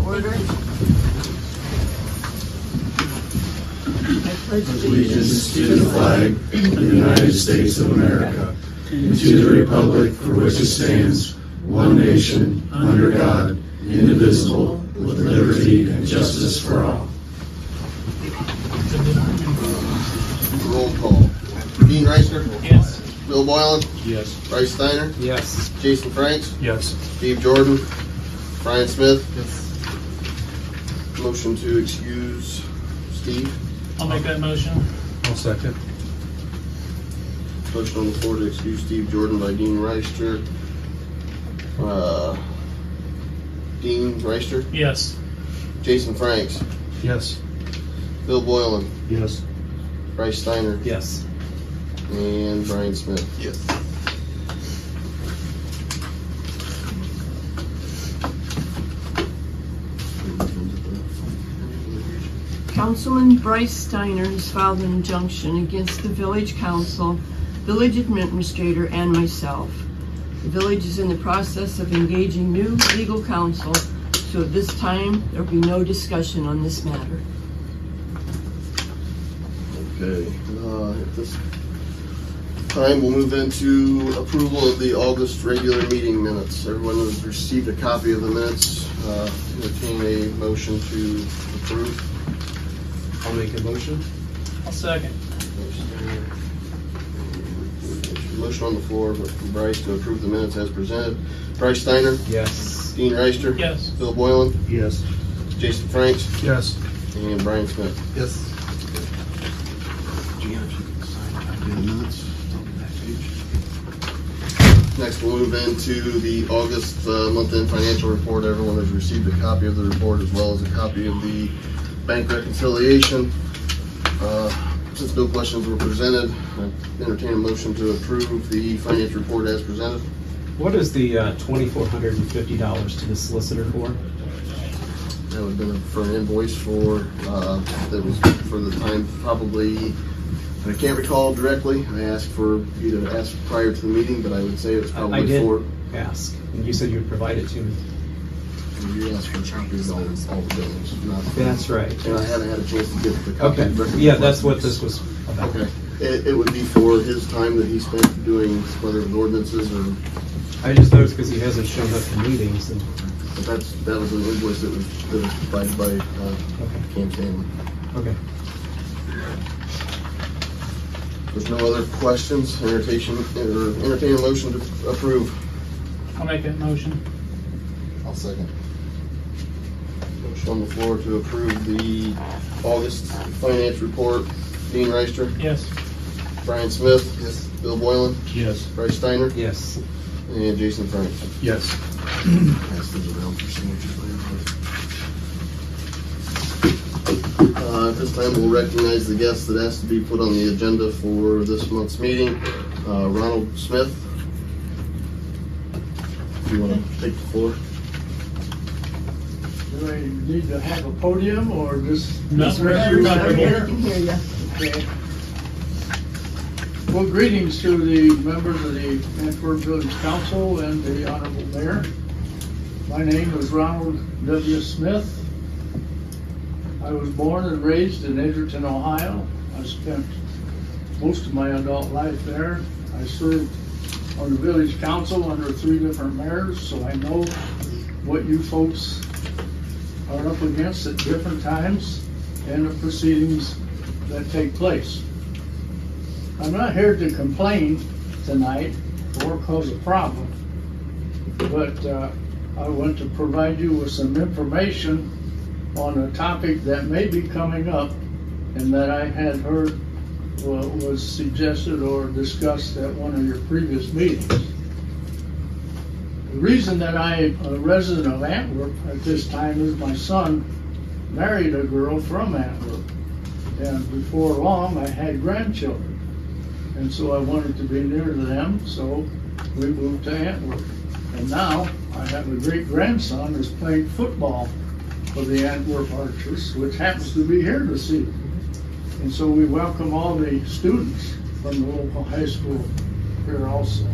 order. I pledge allegiance to the flag of the United States of America and to the republic for which it stands, one nation, under God, indivisible, with liberty and justice for all. Roll call. Dean Reister? Yes. Bill Boylan? Yes. Bryce Steiner? Yes. Jason Franks? Yes. Steve Jordan? Brian Smith? Yes. Motion to excuse Steve. I'll make that motion. I'll second. Motion on the floor to excuse Steve Jordan by Dean Reister. Dean Reister? Yes. Jason Franks? Yes. Bill Boylan? Yes. Bryce Steiner? Yes. And Brian Smith? Yes. Councilman Bryce Steiner has filed an injunction against the village council, village administrator, and myself. The village is in the process of engaging new legal counsel, so at this time there will be no discussion on this matter. Okay. At this time, we'll move into approval of the August regular meeting minutes. Everyone has received a copy of the minutes. Entertain a motion to approve. I'll make a motion. I'll second. Motion on the floor for Bryce to approve the minutes as presented. Bryce Steiner? Yes. Dean Reister? Yes. Bill Boylan? Yes. Jason Franks? Yes. And Brian Smith? Yes. Gina, if you can sign a copy of the minutes, it's on the back page. Next, we'll move into the August month-end financial report. Everyone has received a copy of the report as well as a copy of the bank reconciliation. Since no questions were presented, I entertain a motion to approve the financial report as presented. What is the $2,450 to the solicitor for? That would have been for an invoice for, that was for the time probably, and I can't recall directly. I asked for you to ask prior to the meeting, but I would say it was probably I did for. ask, and you said you would provide it to me. You asked for copies of all the bills, not. That's right. And I haven't had a chance to get the copy. Okay, yeah, that's what this was about. Okay, it would be for his time that he spent doing whether it was ordinances or. I just noticed because he hasn't shown up to meetings. And But that was an invoice that was provided by Cam Stanley. okay. There's no other questions. Entertain a motion to approve. I'll make that motion. I'll second. Motion on the floor to approve the August finance report. Dean Reister, Yes. Brian Smith, Yes. Bill Boylan, Yes. Bryce Steiner, Yes. and Jason Franks. Yes. Pass these around for signatures later. At this time, we'll recognize the guest that has to be put on the agenda for this month's meeting, Ronald Smith. Do you want to take the floor? Do I need to have a podium or just? No, we're not Okay, I can hear you. Okay. Well, greetings to the members of the Antwerp Village Council and the Honorable Mayor. My name is Ronald W. Smith. I was born and raised in Edgerton, Ohio. I spent most of my adult life there. I served on the village council under 3 different mayors, so I know what you folks are up against at different times and the proceedings that take place. I'm not here to complain tonight or cause a problem, but I want to provide you with some information on a topic that may be coming up and that I had heard was suggested or discussed at one of your previous meetings. The reason that I'm a resident of Antwerp at this time is my son married a girl from Antwerp, and before long I had grandchildren, and so I wanted to be near to them, so we moved to Antwerp. And now I have a great grandson who's playing football for the Antwerp Archers, which happens to be here this evening. And so we welcome all the students from the local high school here also.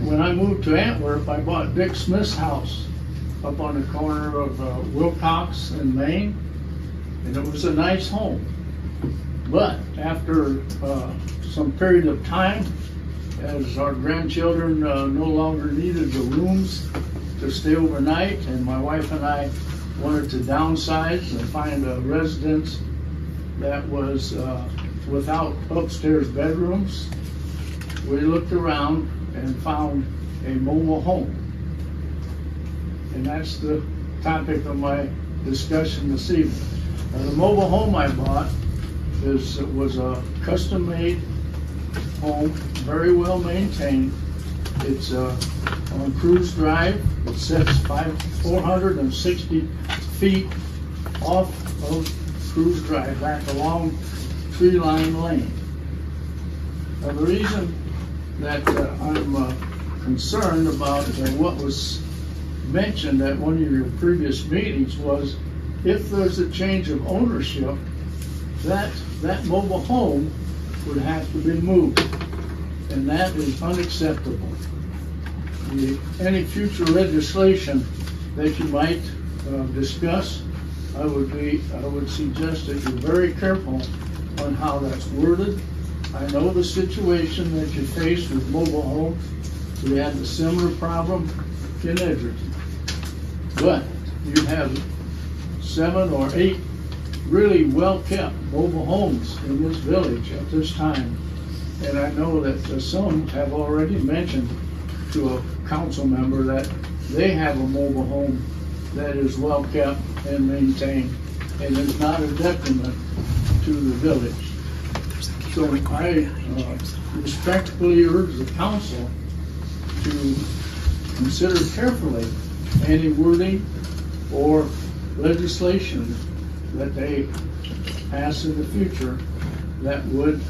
When I moved to Antwerp, I bought Dick Smith's house up on the corner of Wilcox and Main, and it was a nice home. But after some period of time, as our grandchildren no longer needed the rooms to stay overnight, and my wife and I wanted to downsize and find a residence that was without upstairs bedrooms, we looked around and found a mobile home. And that's the topic of my discussion this evening. Now, the mobile home I bought was a custom-made home, very well maintained. It's on Cruise Drive. It sits 460 feet off of Cruise Drive, back along Tree Line Lane. Now, the reason that I'm concerned about what was mentioned at one of your previous meetings was, if there's a change of ownership, that mobile home would have to be moved, and that is unacceptable. Any future legislation that you might discuss, I would suggest that you're very careful on how that's worded. I know the situation that you face with mobile homes. We had a similar problem in Edgerton. But you have 7 or 8 really well-kept mobile homes in this village at this time. And I know that some have already mentioned to a council member that they have a mobile home that is well-kept and maintained and is not a detriment to the village. So I respectfully urge the council to consider carefully any wording or legislation that they pass in the future that would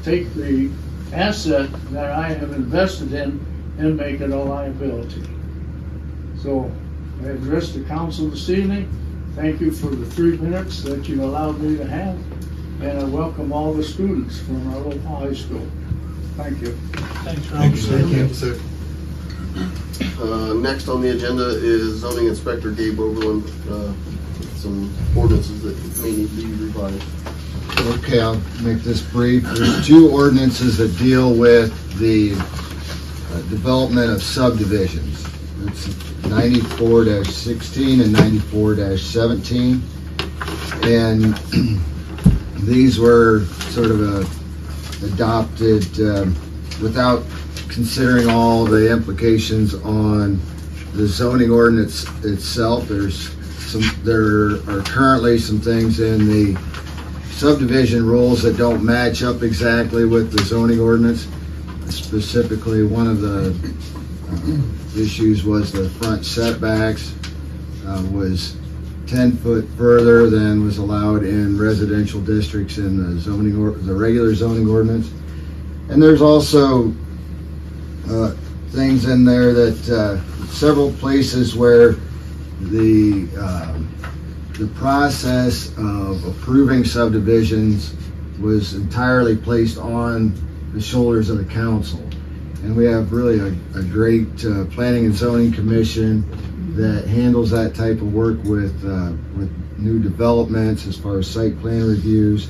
take the asset that I have invested in and make it a liability. So I address the council this evening. Thank you for the 3 minutes that you allowed me to have, and I welcome all the students from our local high school. Thank you. Thanks, Ron. Thank you, sir. Next on the agenda is zoning inspector Gabe Oberlin, some ordinances that may need to be revised. Okay, I'll make this brief. There's 2 ordinances that deal with the development of subdivisions. It's 94-16 and 94-17. And these were sort of adopted without considering all the implications on the zoning ordinance itself. There are currently some things in the subdivision rules that don't match up exactly with the zoning ordinance. Specifically, one of the issues was the front setbacks was 10 foot further than was allowed in residential districts in the regular zoning ordinance. And there's also things in there that several places where the process of approving subdivisions was entirely placed on the shoulders of the council. And we have really a great planning and zoning commission that handles that type of work with new developments as far as site plan reviews.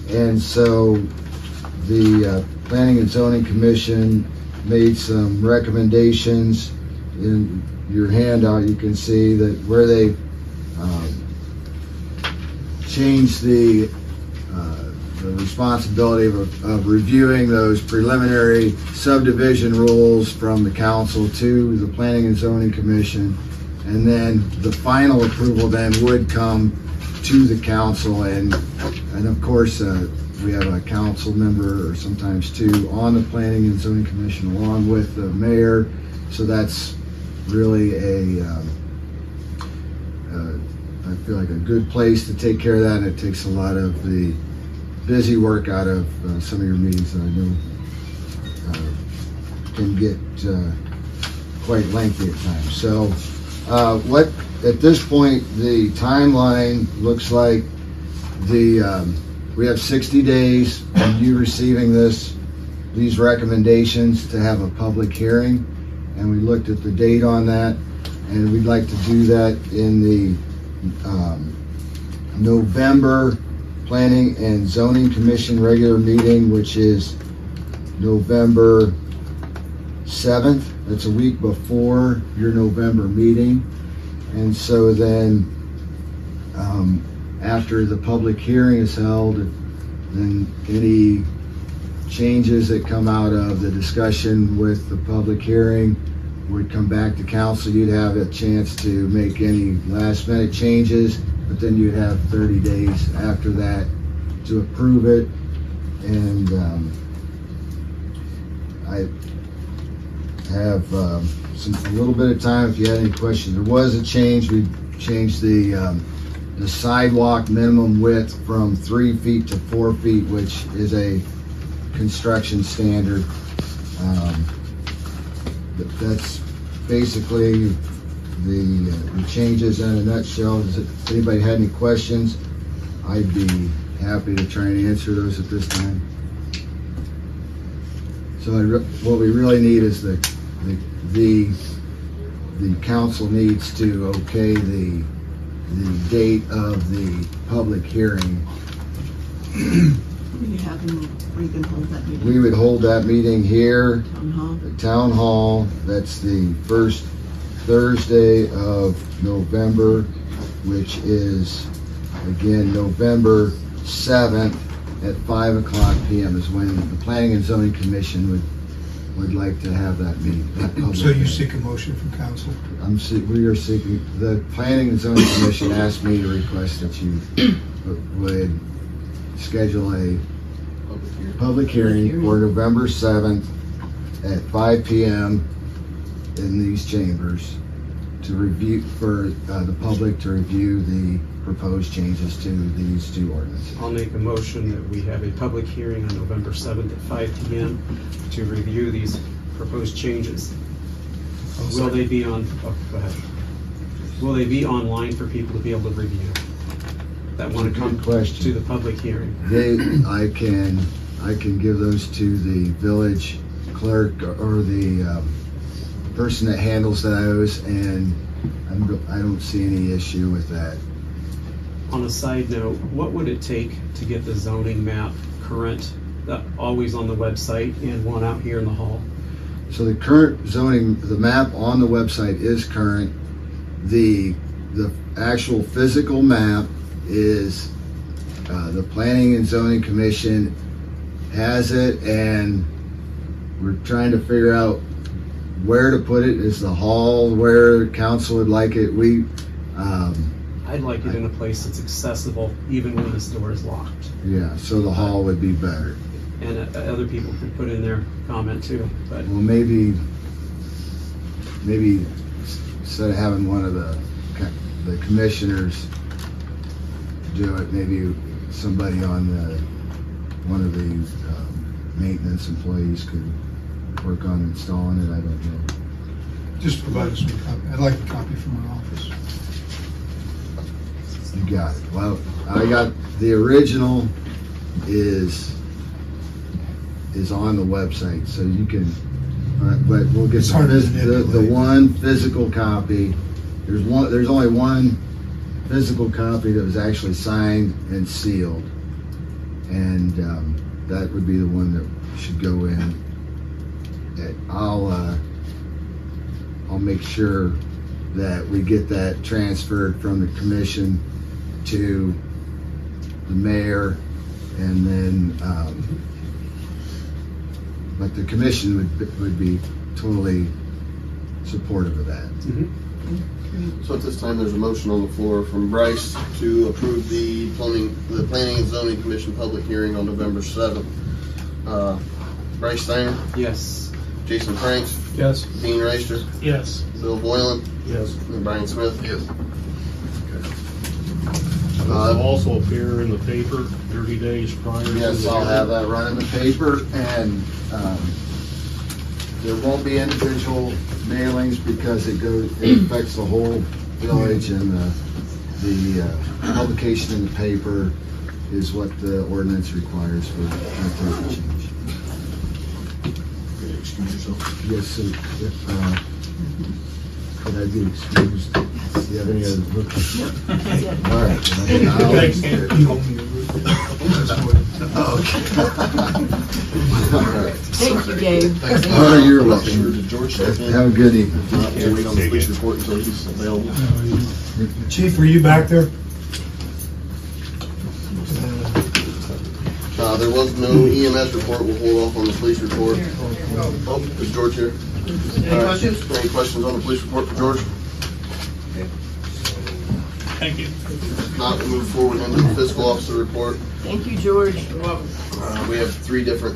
And so the planning and zoning commission made some recommendations. In your handout you can see that where they changed the responsibility of reviewing those preliminary subdivision rules from the council to the planning and zoning commission, and then the final approval then would come to the council, and of course we have a council member or sometimes 2 on the planning and zoning commission along with the mayor. So that's really I feel like a good place to take care of that, and it takes a lot of the busy work out of some of your meetings that I know can get quite lengthy at times. So at this point, the timeline looks like we have 60 days from you receiving these recommendations to have a public hearing, and we looked at the date on that. and we'd like to do that in the November Planning and Zoning Commission regular meeting, which is November 7th. That's a week before your November meeting. And so then after the public hearing is held, then any changes that come out of the discussion with the public hearing would come back to council. You'd have a chance to make any last minute changes, but then you'd have 30 days after that to approve it. And I have a little bit of time if you had any questions. There was a change. We changed the sidewalk minimum width from 3 feet to 4 feet, which is a construction standard. But that's basically the changes in a nutshell. If anybody had any questions, I'd be happy to try and answer those at this time. So what we really need is the council needs to okay the date of the public hearing. We can hold that meeting. We would hold that meeting here Town hall. at Town Hall. That's the first Thursday of November, which is, again, November 7th at 5:00 p.m. is when the Planning and Zoning Commission would like to have that meeting. So you seek a motion from council? We are seeking, the Planning and Zoning Commission asked me to request that you would schedule a public hearing for November 7th at 5 p.m. in these chambers to review, for the public to review the proposed changes to these two ordinances. I'll make a motion that we have a public hearing on November 7th at 5 p.m. to review these proposed changes. Will they be on, go ahead. Will they be online for people to be able to review that want to come to the public hearing? I can give those to the village clerk or the person that handles those, and I don't see any issue with that. On a side note, what would it take to get the zoning map current, always on the website, and one out here in the hall? So the current zoning, the map on the website is current. The actual physical map is the Planning and Zoning Commission has it, and we're trying to figure out where to put it. Is the hall where council would like it? I'd like it in a place that's accessible even when this door is locked. Yeah, so the hall would be better. And other people could put in their comment too. But well, maybe instead of having one of the commissioners do it, maybe somebody on one of the maintenance employees could work on installing it. I don't know. Just provide us with a copy. I'd like a copy from our office. You got it. Well, I got the original is on the website, so you can. But we'll get the one physical copy. There's only one physical copy that was actually signed and sealed, and that would be the one that should go in. I'll make sure that we get that transferred from the commission to the mayor, and then but the commission would be totally supportive of that. Mm-hmm. So at this time, there's a motion on the floor from Bryce to approve the Planning and Zoning Commission public hearing on November 7th. Bryce Steiner? yes. Jason Franks? Yes. Dean Reister? Yes. Bill Boylan? Yes. And Brian Smith? Yes. It'll also appear in the paper 30 days prior to the Yes, I'll hearing. have that run in the paper, and there won't be individual mailings because it affects the whole village, and the publication in the paper is what the ordinance requires for the paper change. Excuse yourself. Yes, sir. Can I be excused? Do you have any other books? No. All right. Thanks, Dave. You owe me a root. That's what- Thank you, Gabe. Thanks. Oh, you're I'm not welcome. sure, did George step in? Have a good evening. We'll wait on the police report until he's available. Chief, are you back there? There was no EMS report. We'll hold off on the police report. Oh, is George here? Any questions? Any questions on the police report for George? Thank you. If not, we'll move forward into the fiscal officer report. Thank you, George. We have three different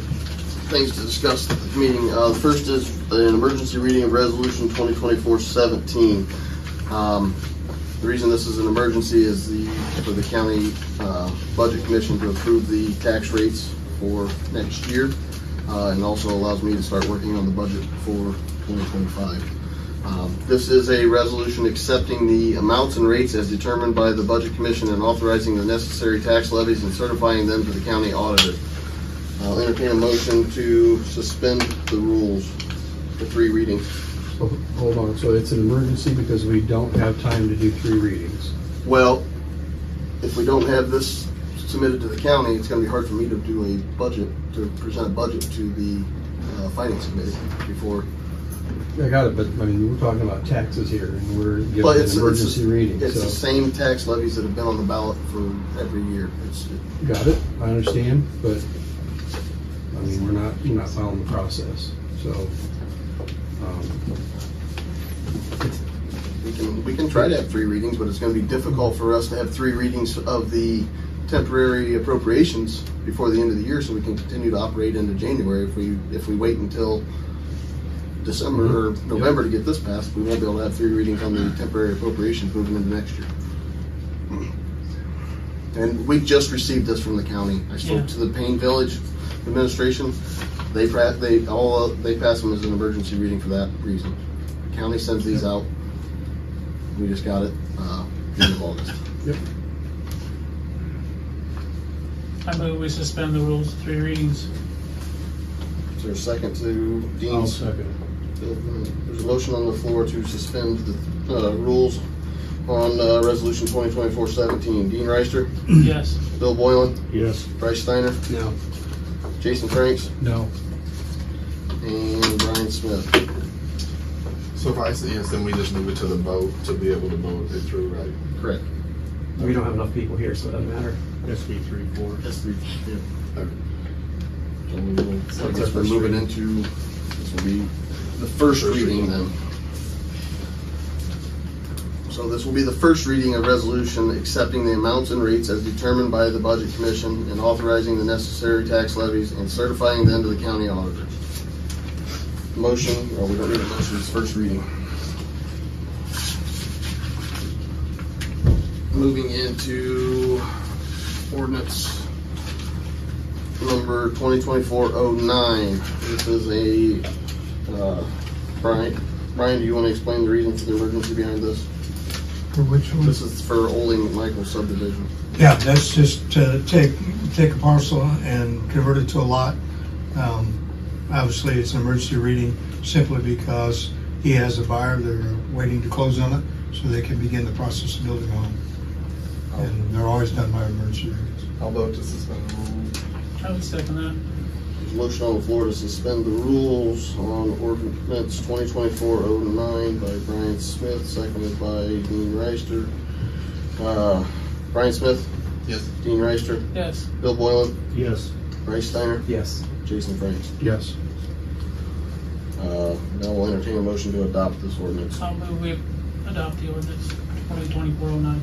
things to discuss at the meeting. The first is an emergency reading of resolution 2024-17. The reason this is an emergency is for the county budget commission to approve the tax rates for next year, and also allows me to start working on the budget for 2025. This is a resolution accepting the amounts and rates as determined by the budget commission and authorizing the necessary tax levies and certifying them to the county auditor. I'll entertain a motion to suspend the rules for 3 readings. Hold on, so it's an emergency because we don't have time to do 3 readings. Well, if we don't have this submitted to the county, it's going to be hard for me to do a budget, to present a budget to the finance committee before. I got it, but I mean, we're talking about taxes here, and we're But giving an it's emergency reading, It's the so. same tax levies that have been on the ballot for every year. Got it, I understand, but, I mean, we're not following the process, so. We can try to have 3 readings, but it's going to be difficult for us to have 3 readings of the temporary appropriations before the end of the year, so we can continue to operate into January. If we wait until December or November to get this passed, we won't be able to have 3 readings on the temporary appropriations moving into next year. And we just received this from the county. I spoke to the Payne Village administration. They pass them as an emergency reading for that reason. The county sends these out. We just got it end of August. Yep. I move we suspend the rules of 3 readings. Is there a second to I'll Dean's? second it. There's a motion on the floor to suspend the rules on resolution 2024-17. Dean Reister, Yes. Bill Boylan, Yes. Bryce Steiner, No. Jason Franks, No. and Brian Smith. So if I say yes, then we just move it to the vote to be able to vote it through, right? Correct. We don't have enough people here, so it doesn't matter. Yes, 3-4. That's 3. Yeah. Okay. So we will, I guess we're moving into, this will be the first reading then. So this will be the first reading of resolution accepting the amounts and rates as determined by the Budget Commission and authorizing the necessary tax levies and certifying them to the county auditor. Motion, or we don't need a motion, it's first reading. Moving into ordinance number 2024-09. This is Brian, do you want to explain the reason for the emergency behind this? For which one? This is for Olding McMichael subdivision. Yeah, that's just to take a parcel and convert it to a lot. Obviously, it's an emergency reading simply because he has a buyer. They're waiting to close on it so they can begin the process of building on it. And they're always done by emergency readings. I'll vote to suspend the rules. I would second that. There's a motion on the floor to suspend the rules on ordinance 2024-09 by Brian Smith, seconded by Dean Reister. Brian Smith? Yes. Dean Reister? Yes. Bill Boylan? Yes. Bryce Steiner? Yes. Jason Franks? Yes. Now we'll entertain a motion to adopt this ordinance. I'll move we adopt the ordinance 2024-09.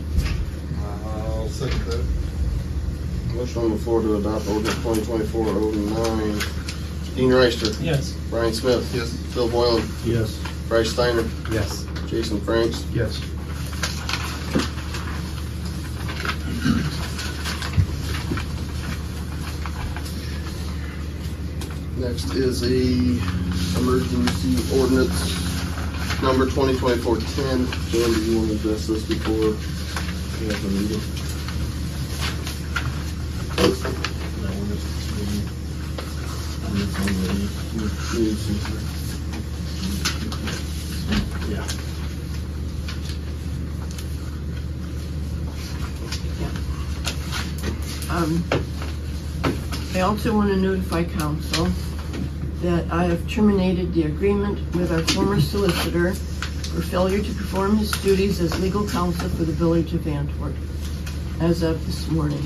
I'll second that. Motion on the floor to adopt ordinance 2024-09. Dean Reister? Yes. Brian Smith? Yes. Bill Boylan? Yes. Bryce Steiner? Yes. Jason Franks? Yes. Next is a emergency ordinance number 2024-10. Jan, do you want to address this before we have the meeting? Yeah. I also want to notify council that I have terminated the agreement with our former solicitor for failure to perform his duties as legal counsel for the Village of Antwerp as of this morning.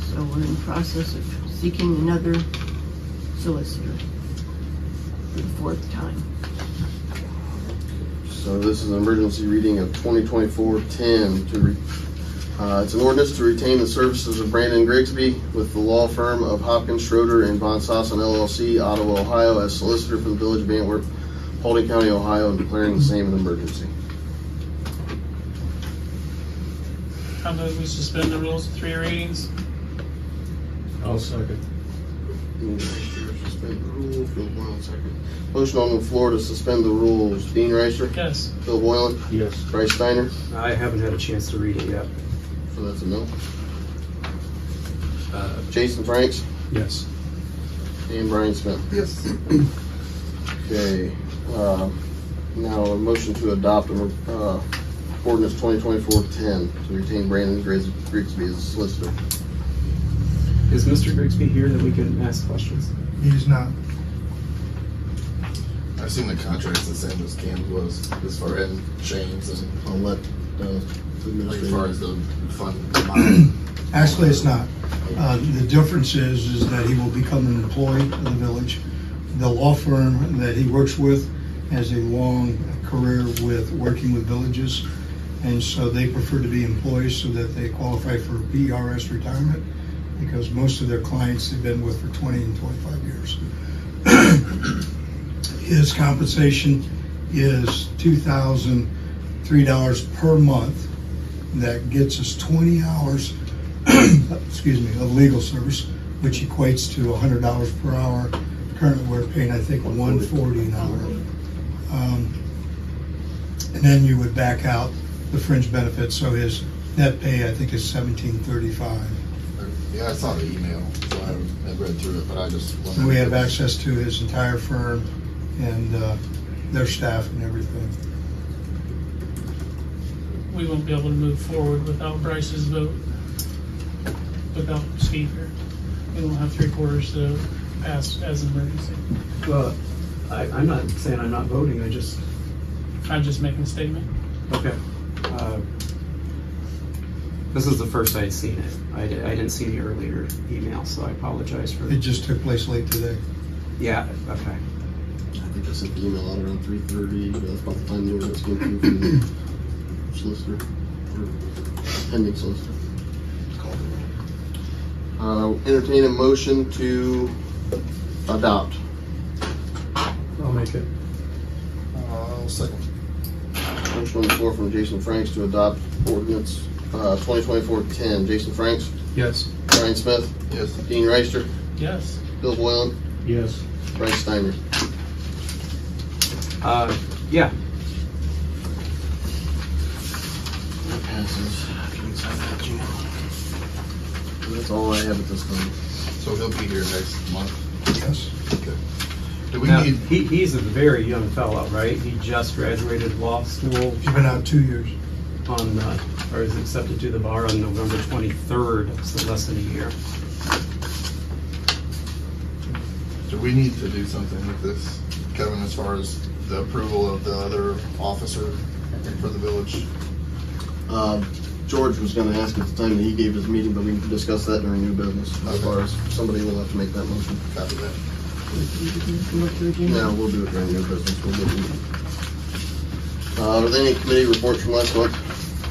So we're in the process of seeking another solicitor for the 4th time. So this is an emergency reading of 2024-10. It's an ordinance to retain the services of Brandon Grigsby with the law firm of Hopkins, Schroeder, and Von Sassen LLC, Ottawa, Ohio, as solicitor for the Village of Antwerp, Paulding County, Ohio, and declaring the same an emergency. How about we suspend the rules of 3 readings? I'll second. Suspend the rules. Bill Boylan, second. Motion on the floor to suspend the rules. Dean Reister? Yes. Bill Boylan? Yes. Bryce Steiner? I haven't had a chance to read it yet. So that's a no. Jason Franks? Yes. And Brian Smith? Yes. Okay. Now a motion to adopt ordinance 2024-10 to retain Brandon Grigsby as a solicitor. Is Mr. Grigsby here that we can ask questions? He's not. I assume the contract's the same as Cam's was, as far as Shane's, and I'll let as far as the fund amount. Actually, it's not. The difference is that he will become an employee of the village. The law firm that he works with has a long career with working with villages, and so they prefer to be employees so that they qualify for PRS retirement, because most of their clients they've been with for 20 and 25 years. His compensation is $2,003 per month. That gets us 20 hours excuse me, of legal service, which equates to $100 per hour. Currently we're paying, I think, $140 an hour. And then you would back out the fringe benefits, so his net pay, I think, is $1,735. Yeah, I saw the email, so I read through it, but I just wondered. And we have access to his entire firm and their staff and everything. We won't be able to move forward without Bryce's vote, without Steve here. We won't have 3/4 to pass as an emergency. Well, I'm not saying I'm not voting, I'm just making a statement. Okay. This is the first I'd seen it. I didn't see the earlier email, so I apologize for It just took place late today. Yeah, okay. I think I sent the email out around 3:30. That's about the time the ordinance came through from the solicitor, or pending solicitor. Entertain a motion to adopt. I'll make it. Second. Motion on the floor from Jason Franks to adopt ordinance 2024-10. Jason Franks? Yes. Brian Smith? Yes. Dean Reister? Yes. Bill Boylan? Yes. Bryce Steiner? Yeah. That passes. You can sign that, Gino. That's all I have at this time. So he'll be here next month. Yes. Okay. Do we Now, need? he's a very young fellow, right? He just graduated law school He's been out 2 years. on, or is accepted to the bar on November 23rd, so less than a year. Do we need to do something with this, Kevin, as far as the approval of the other officer for the village? George was going to ask at the time that he gave his meeting, but we can discuss that during new business. As far as somebody will have to make that motion. Copy that. No, we'll do it during new business. We'll get it. Are there any committee reports from last month?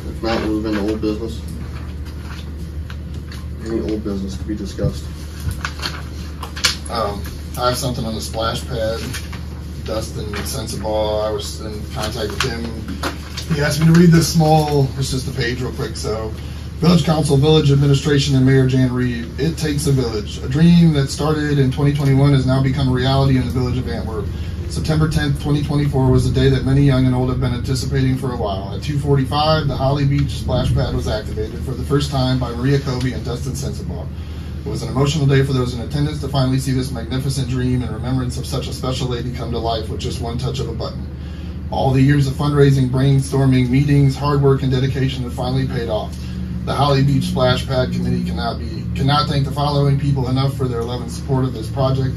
If not, we'll move into old business. Any old business to be discussed? I have something on the splash pad. Dustin Sensabaugh, I was in contact with him. He asked me to read this small, it's just a page real quick. So, Village Council, Village Administration, and Mayor Jan Reed. It takes a village. A dream that started in 2021 has now become a reality in the Village of Antwerp. September 10th, 2024 was the day that many young and old have been anticipating for a while. At 2:45, the Holly Beach splash pad was activated for the first time by Maria Covey and Dustin Sensabaugh. It was an emotional day for those in attendance to finally see this magnificent dream in remembrance of such a special lady come to life with just one touch of a button. All the years of fundraising, brainstorming, meetings, hard work, and dedication have finally paid off. The Holly Beach Splash Pad Committee cannot thank the following people enough for their love and support of this project.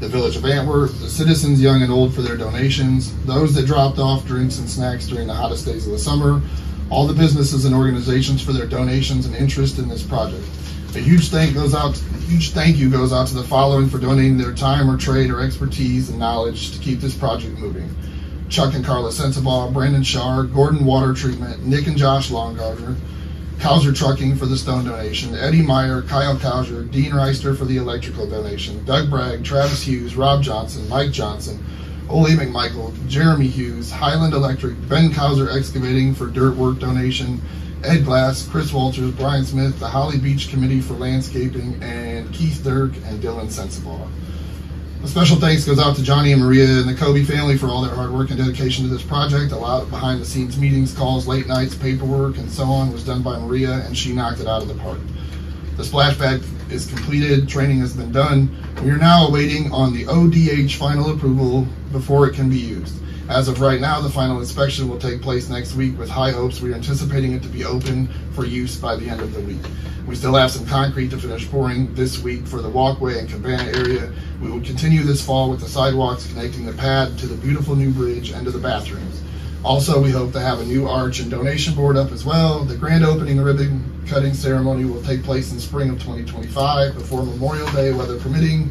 The Village of Antwerp, the citizens young and old for their donations, those that dropped off drinks and snacks during the hottest days of the summer, all the businesses and organizations for their donations and interest in this project. A huge thank you goes out to the following for donating their time or trade or expertise and knowledge to keep this project moving. Chuck and Carla Sensabaugh, Brandon Shar, Gordon Water Treatment, Nick and Josh Longardner, Kauser Trucking for the stone donation, Eddie Meyer, Kyle Kauser, Dean Reister for the electrical donation, Doug Bragg, Travis Hughes, Rob Johnson, Mike Johnson, Ole McMichael, Jeremy Hughes, Highland Electric, Ben Kauser Excavating for dirt work donation, Ed Glass, Chris Walters, Brian Smith, the Holly Beach Committee for landscaping, and Keith Dirk and Dylan Sensabaugh. A special thanks goes out to Johnny and Maria and the Kobe family for all their hard work and dedication to this project. A lot of behind-the-scenes meetings, calls, late nights, paperwork, and so on was done by Maria, and she knocked it out of the park. The splash pad is completed, training has been done. We are now awaiting on the ODH final approval before it can be used. As of right now, the final inspection will take place next week with high hopes. We are anticipating it to be open for use by the end of the week. We still have some concrete to finish pouring this week for the walkway and cabana area. We will continue this fall with the sidewalks connecting the pad to the beautiful new bridge and to the bathrooms. Also, we hope to have a new arch and donation board up as well. The grand opening ribbon cutting ceremony will take place in spring of 2025 before Memorial Day, weather permitting.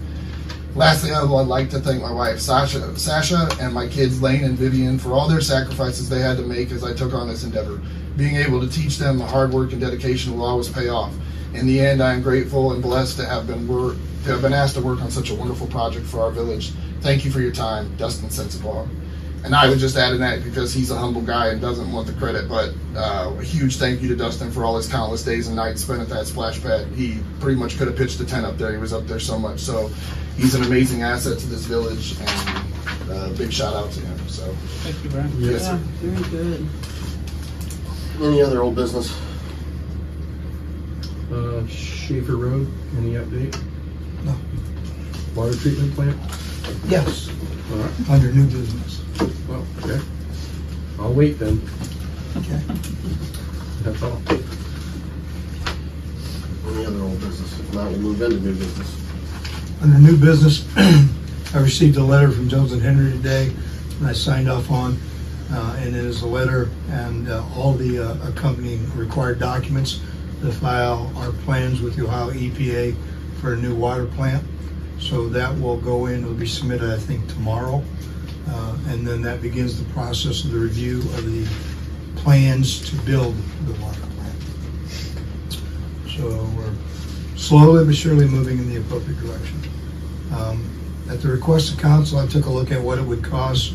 Lastly, I would like to thank my wife Sasha and my kids Lane and Vivian for all their sacrifices they had to make as I took on this endeavor. Being able to teach them the hard work and dedication will always pay off. In the end, I am grateful and blessed to have been asked to work on such a wonderful project for our village. Thank you for your time, Dustin Sensabaugh. And I would just add in that because he's a humble guy and doesn't want the credit, but a huge thank you to Dustin for all his countless days and nights spent at that splash pad. He pretty much could have pitched a tent up there. He was up there so much. So he's an amazing asset to this village, and big shout out to him. So Thank you, Brian. yes, Yeah, sir. very good. Any other old business? Schaefer Road, any update? No. Water treatment plant? Yes, All right. under new business. Well, okay. I'll wait then. Okay. That's all. Any other old business? If not, we'll move into new business. Under new business, I received a letter from Jones and Henry today, and I signed off on, and it is a letter and all the accompanying required documents to file our plans with the Ohio EPA for a new water plant. So that will go in, it'll be submitted, I think, tomorrow. And then that begins the process of the review of the plans to build the water plant. So we're slowly but surely moving in the appropriate direction. At the request of council, I took a look at what it would cost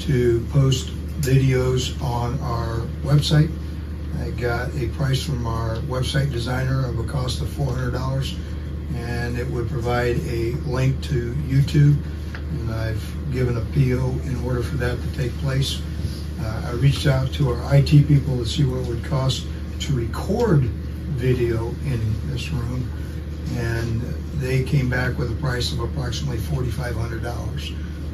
to post videos on our website. I got a price from our website designer of a cost of $400, and it would provide a link to YouTube, and I've given a PO in order for that to take place. I reached out to our IT people to see what it would cost to record video in this room, and they came back with a price of approximately $4,500.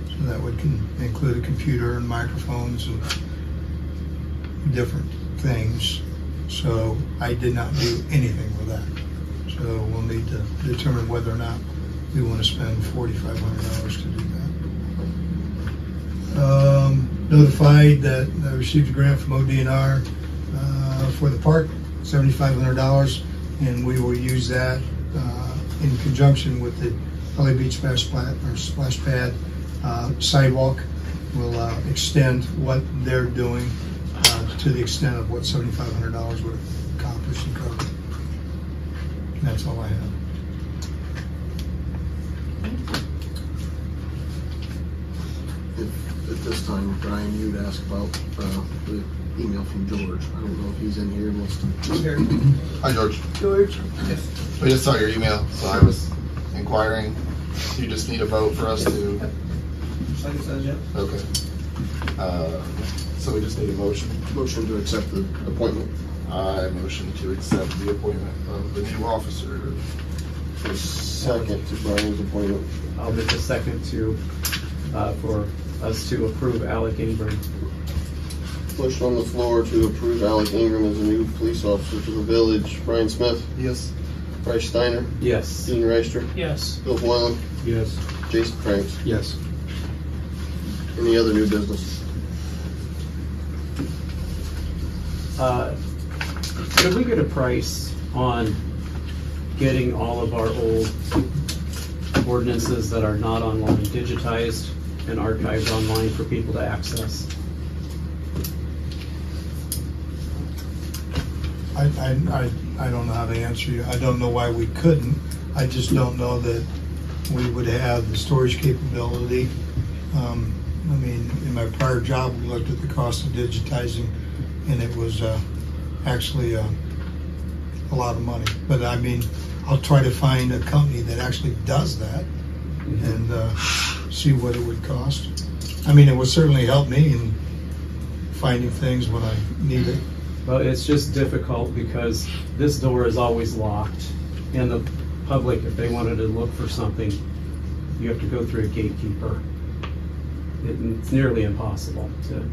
So that would include a computer and microphones and different things. So I did not do anything with that. So we'll need to determine whether or not we want to spend $4,500 to do that. Notified that I received a grant from ODNR for the park, $7,500, and we will use that in conjunction with the Holly Beach Splash Pad sidewalk. We'll extend what they're doing to the extent of what $7,500 would accomplish and cover. And that's all I have. At this time, Brian, you'd ask about the email from George. I don't know if he's in here and wants to. I'm here. Hi, George. George? Yes. We just saw your email, so I was inquiring. You just need a vote for us to. Just like it says, yeah. Okay. So we just need a motion. Motion to accept the appointment. I motion to accept the appointment of the new officer. For second to Brian's appointment. I'll make a second to, for us to approve Alec Ingber. Motion on the floor to approve Alec Ingram as a new police officer for the village. Brian Smith, Yes. Bryce Steiner, Yes. Dean Reister, Yes. Bill Boylan, Yes. Jason Franks. Yes. Any other new business? Could we get a price on getting all of our old ordinances that are not online digitized and archived online for people to access? I don't know how to answer you. I don't know why we couldn't. I just don't know that we would have the storage capability. I mean, in my prior job, we looked at the cost of digitizing, and it was actually a lot of money. But I mean, I'll try to find a company that actually does that and see what it would cost. I mean, it would certainly help me in finding things when I need it. Well, it's just difficult because this door is always locked, and the public, if they wanted to look for something, you have to go through a gatekeeper. It's nearly impossible to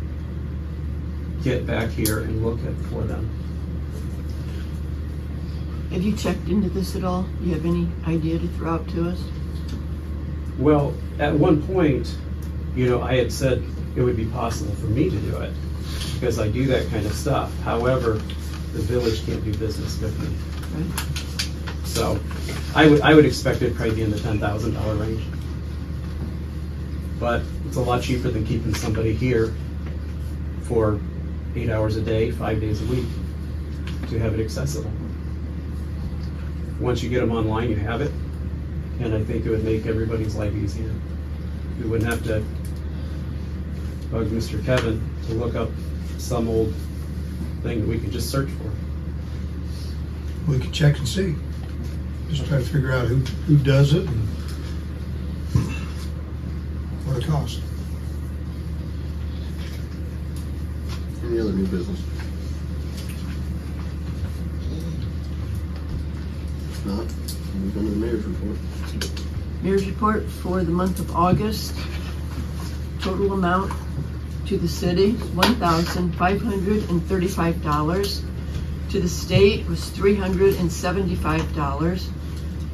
get back here and look for them. Have you checked into this at all? Do you have any idea to throw out to us? Well, at one point, you know, I had said it would be possible for me to do it because I do that kind of stuff. However, the village can't do business with me. Right. So I would expect it probably be in the $10,000 range. But it's a lot cheaper than keeping somebody here for 8 hours a day, 5 days a week to have it accessible. Once you get them online, you have it, and I think it would make everybody's life easier. We wouldn't have to bug Mr. Kevin to look up some old thing that we could just search for. We could check and see. Just try to figure out who does it and what it costs. Any other new business? If not, we'll go to the mayor's report. Mayor's report for the month of August. Total amount to the city is $1,535. To the state was $375.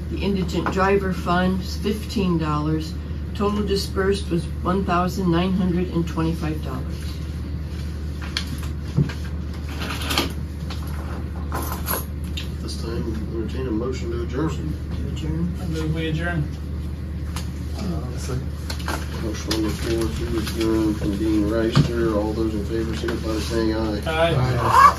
The indigent driver fund is $15. Total dispersed was $1,925. This time, entertain a motion to adjourn. To adjourn. I move we adjourn. Motion on the floor to adjourn from Dean Reister. All those in favor signify by saying aye. Aye. Aye.